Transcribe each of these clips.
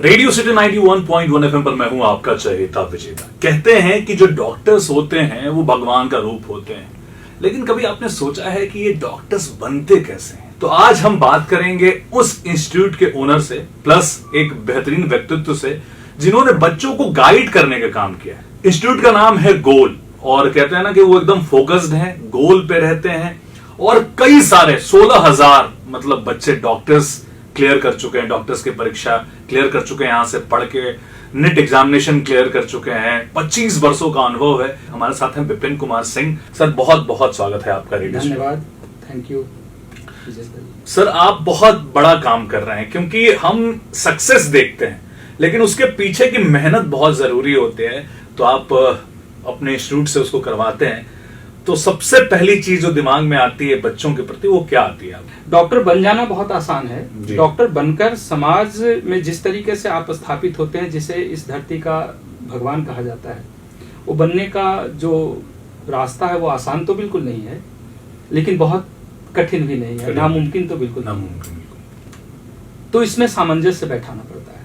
Radio city 91.1 FM पर मैं हूं आपका चहेता विजेता। कहते हैं कि जो डॉक्टर्स होते हैं वो भगवान का रूप होते हैं, लेकिन कभी आपने सोचा है कि ये डॉक्टर्स बनते कैसे हैं? तो आज हम बात करेंगे उस इंस्टीट्यूट के ओनर से, प्लस एक बेहतरीन व्यक्तित्व से जिन्होंने बच्चों को गाइड करने का काम किया है। इंस्टीट्यूट का नाम है गोल, और कहते हैं ना कि वो एकदम फोकस्ड हैं, गोल पे रहते हैं, और कई सारे 16,000 मतलब बच्चे डॉक्टर्स क्लियर कर चुके हैं, डॉक्टर्स की परीक्षा क्लियर कर चुके हैं, यहां से पढ़ के नेट एग्जामिनेशन क्लियर कर चुके हैं। 25 वर्षों का अनुभव है। हमारे साथ हैं विपिन कुमार सिंह। सर बहुत बहुत स्वागत है आपका रेडियो। धन्यवाद, थैंक यू। सर आप बहुत बड़ा काम कर रहे हैं, क्योंकि हम सक्सेस देखते हैं लेकिन उसके पीछे की मेहनत बहुत जरूरी होती है। तो आप अपने इंस्टीट्यूट से उसको करवाते हैं, तो सबसे पहली चीज जो दिमाग में आती है बच्चों के प्रति वो क्या आती है? डॉक्टर बन जाना बहुत आसान है। डॉक्टर बनकर समाज में जिस तरीके से आप स्थापित होते हैं, जिसे इस धरती का भगवान कहा जाता है, वो बनने का जो रास्ता है वो आसान तो बिल्कुल नहीं है, लेकिन बहुत कठिन भी नहीं है, नामुमकिन तो बिल्कुल नामुमकिन। तो इसमें सामंजस्य बैठाना पड़ता है,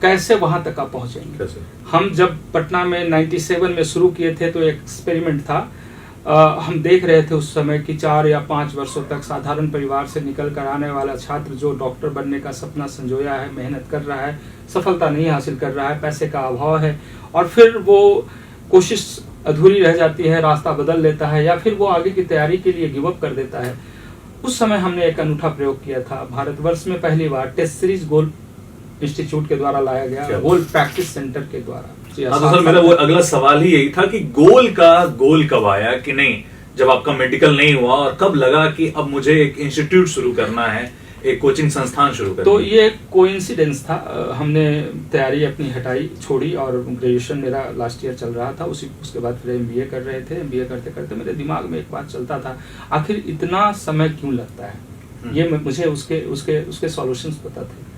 कैसे वहां तक आप पहुंचेंगे। हम जब पटना में 97 में शुरू किए थे तो एक एक्सपेरिमेंट था। हम देख रहे थे उस समय कि 4 या 5 वर्षों तक साधारण परिवार से निकल कर आने वाला छात्र जो डॉक्टर बनने का सपना संजोया है, मेहनत कर रहा है, सफलता नहीं हासिल कर रहा है, पैसे का अभाव है, और फिर वो कोशिश अधूरी रह जाती है, रास्ता बदल लेता है, या फिर वो आगे की तैयारी के लिए गिव अप कर देता है। उस समय हमने एक अनूठा प्रयोग किया था। भारतवर्ष में पहली बार टेस्ट सीरीज गोल इंस्टीट्यूट के द्वारा लाया गया, गोल प्रैक्टिस सेंटर के द्वारा। तो सर मेरा वो अगला सवाल ही यही था कि गोल कब आया कि नहीं, जब आपका मेडिकल नहीं हुआ, और कब लगा कि अब मुझे एक इंस्टीट्यूट शुरू करना है, एक कोचिंग संस्थान शुरू करना? तो ये कोइंसिडेंस था। हमने तैयारी अपनी हटाई, छोड़ी, और ग्रेजुएशन मेरा लास्ट ईयर चल रहा था। उसके बाद फिर MBA कर रहे थे। MBA करते करते मेरे दिमाग में एक बात चलता था, आखिर इतना समय क्यों लगता है। ये मुझे उसके सॉल्यूशंस पता थे।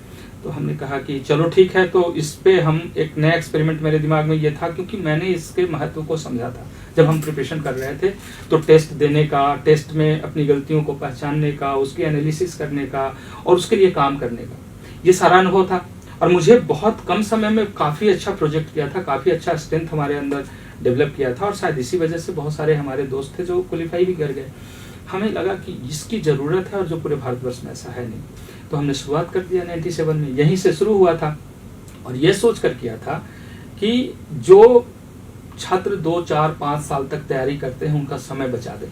तो हमने कहा कि चलो ठीक है, तो इस पे हम एक नया एक्सपेरिमेंट, मेरे दिमाग में ये था क्योंकि मैंने इसके महत्व को समझा था। जब हम प्रिपरेशन कर रहे थे तो टेस्ट देने का, टेस्ट में अपनी गलतियों को पहचानने का, उसकी एनालिसिस करने का, और उसके लिए काम करने का, ये सारा अनुभव था। और मुझे बहुत कम समय में काफी अच्छा प्रोजेक्ट किया था, काफी अच्छा स्ट्रेंथ हमारे अंदर डेवलप किया था, और शायद इसी वजह से बहुत सारे हमारे दोस्त थे जो क्वालिफाई भी कर गए। हमें लगा कि इसकी जरूरत है, और जो पूरे भारतवर्ष में ऐसा है नहीं। तो हमने शुरुआत कर दिया 97 में, यहीं से शुरू हुआ था। और ये सोच कर किया था कि जो छात्र 2, 4, 5 साल तक तैयारी करते हैं उनका समय बचा दें।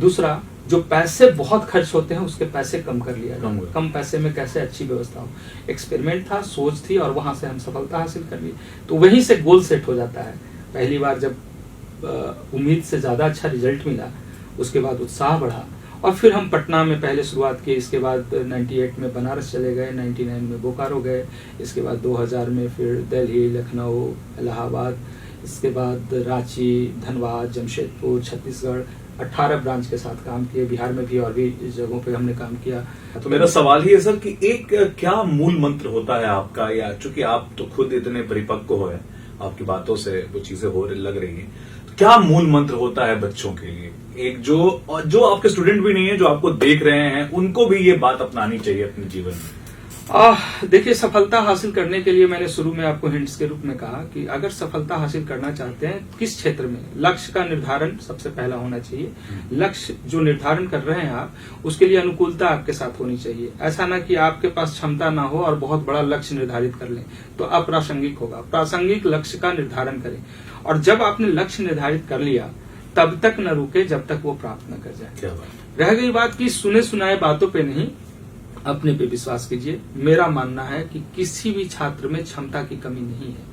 दूसरा, जो पैसे बहुत खर्च होते हैं उसके पैसे कम कर लिया जाए, कम पैसे में कैसे अच्छी व्यवस्था हो। एक्सपेरिमेंट था, सोच थी, और वहां से हम सफलता हासिल कर ली। तो वहीं से गोल सेट हो जाता है। पहली बार जब उम्मीद से ज्यादा अच्छा रिजल्ट मिला, उसके बाद उत्साह बढ़ा, और फिर हम पटना में पहले शुरुआत की। इसके बाद 98 में बनारस चले गए, 99 में बोकारो गए, इसके बाद 2000 में फिर दिल्ली, लखनऊ, इलाहाबाद, इसके बाद रांची, धनबाद, जमशेदपुर, छत्तीसगढ़, 18 ब्रांच के साथ काम किए। बिहार में भी और भी जगहों पे हमने काम किया। तो मेरा सवाल ही है सर कि एक क्या मूल मंत्र होता है आपका, या चूंकि आप तो खुद इतने परिपक्व हो है, आपकी बातों से वो चीजें हो लग रही है, तो क्या मूल मंत्र होता है बच्चों के लिए? एक जो आपके स्टूडेंट भी नहीं है, जो आपको देख रहे हैं, उनको भी ये बात अपनानी चाहिए अपने जीवन में। देखिए, सफलता हासिल करने के लिए मैंने शुरू में आपको हिंट्स के रूप में कहा कि अगर सफलता हासिल करना चाहते हैं, किस क्षेत्र में, लक्ष्य का निर्धारण सबसे पहला होना चाहिए। लक्ष्य जो निर्धारण कर रहे हैं आप, उसके लिए अनुकूलता आपके साथ होनी चाहिए। ऐसा ना कि आपके पास क्षमता ना हो और बहुत बड़ा लक्ष्य निर्धारित कर लें, तो अप्रासंगिक होगा। प्रासंगिक लक्ष्य का निर्धारण करें, और जब आपने लक्ष्य निर्धारित कर लिया तब तक न रुके जब तक वो प्राप्त न कर जाए। रह गई बात की सुने सुनाए बातों पे नहीं, अपने पे विश्वास कीजिए। मेरा मानना है कि किसी भी छात्र में क्षमता की कमी नहीं है।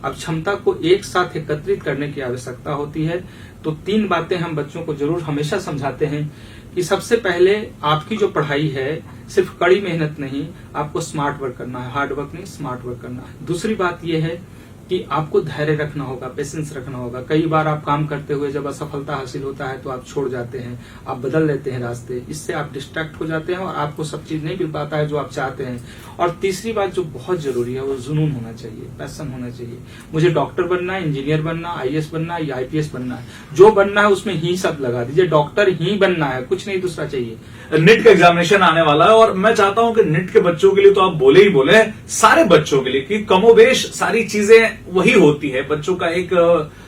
अब क्षमता को एक साथ एकत्रित करने की आवश्यकता होती है। तो 3 बातें हम बच्चों को जरूर हमेशा समझाते हैं कि सबसे पहले आपकी जो पढ़ाई है सिर्फ कड़ी मेहनत नहीं, आपको स्मार्ट वर्क करना है, हार्ड वर्क नहीं, स्मार्ट वर्क करना है। दूसरी बात यह है कि आपको धैर्य रखना होगा, पेशेंस रखना होगा। कई बार आप काम करते हुए जब असफलता हासिल होता है तो आप छोड़ जाते हैं, आप बदल लेते हैं रास्ते, इससे आप डिस्ट्रैक्ट हो जाते हैं और आपको सब चीज नहीं मिल पाता है जो आप चाहते हैं। और तीसरी बात जो बहुत जरूरी है वो जुनून होना चाहिए, पैशन होना चाहिए। मुझे डॉक्टर बनना है, इंजीनियर बनना, आईएएस बनना है या आईपीएस बनना है, जो बनना है उसमें ही सब लगा दीजिए, डॉक्टर ही बनना है, कुछ नहीं दूसरा चाहिए। निट का एग्जामिनेशन आने वाला है और मैं चाहता हूं कि निट के बच्चों के लिए तो आप बोले ही बोले, सारे बच्चों के लिए कि कमोबेश सारी चीजें वही होती है। बच्चों का एक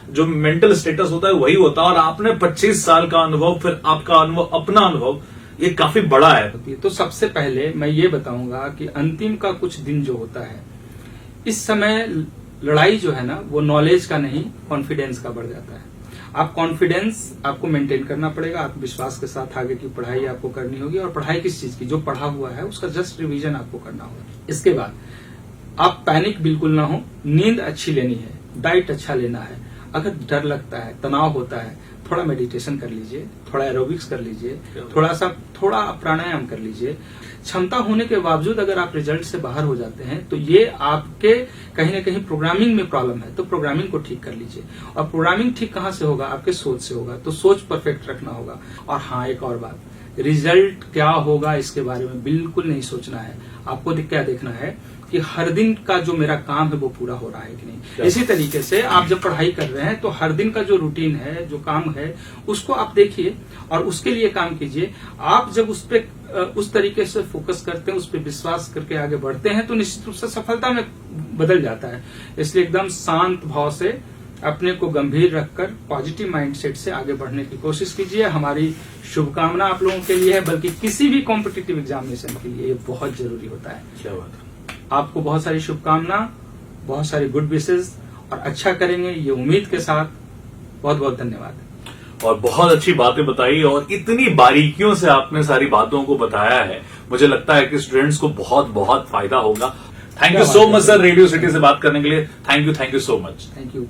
जो मेंटल स्टेटस होता है वही होता है और आपने 25 साल का अनुभव, फिर आपका अनुभव, अपना अनुभव, ये काफी बड़ा है। तो सबसे पहले मैं ये बताऊंगा कि अंतिम का कुछ दिन जो होता है, इस समय लड़ाई जो है ना वो नॉलेज का नहीं, कॉन्फिडेंस का बढ़ जाता है। आप कॉन्फिडेंस आपको मेंटेन करना पड़ेगा, आत्मविश्वास के साथ आगे की पढ़ाई आपको करनी होगी। और पढ़ाई किस चीज की, जो पढ़ा हुआ है उसका जस्ट रिवीजन आपको करना होगा। इसके बाद आप पैनिक बिल्कुल ना हो, नींद अच्छी लेनी है, डाइट अच्छा लेना है। अगर डर लगता है, तनाव होता है, थोड़ा मेडिटेशन कर लीजिए, थोड़ा एरोबिक्स कर लीजिए, थोड़ा प्राणायाम कर लीजिए। क्षमता होने के बावजूद अगर आप रिजल्ट से बाहर हो जाते हैं तो ये आपके कहीं ना कहीं प्रोग्रामिंग में प्रॉब्लम है, तो प्रोग्रामिंग को ठीक कर लीजिए। और प्रोग्रामिंग ठीक कहाँ से होगा, आपके सोच से होगा, तो सोच परफेक्ट रखना होगा। और हाँ, एक और बात, रिजल्ट क्या होगा इसके बारे में बिल्कुल नहीं सोचना है। आपको क्या देखना है कि हर दिन का जो मेरा काम है वो पूरा हो रहा है कि नहीं। इसी तरीके से आप जब पढ़ाई कर रहे हैं तो हर दिन का जो रूटीन है, जो काम है, उसको आप देखिए और उसके लिए काम कीजिए। आप जब उस पे उस तरीके से फोकस करते हैं, उस पर विश्वास करके आगे बढ़ते हैं तो निश्चित रूप से सफलता में बदल जाता है। इसलिए एकदम शांत भाव से, अपने को गंभीर रखकर, पॉजिटिव माइंडसेट से आगे बढ़ने की कोशिश कीजिए। हमारी शुभकामना आप लोगों के लिए है, बल्कि किसी भी कॉम्पिटिटिव एग्जामिनेशन के लिए ये बहुत जरूरी होता है। क्या बात है। आपको बहुत सारी शुभकामना, बहुत सारी गुड विशेष, और अच्छा करेंगे ये उम्मीद के साथ। बहुत बहुत धन्यवाद। और बहुत अच्छी बातें बताई और इतनी बारीकियों से आपने सारी बातों को बताया है, मुझे लगता है कि स्टूडेंट्स को बहुत बहुत फायदा होगा। Thank you so much sir, radio city से बात करने के लिए। Thank you so much. Thank you.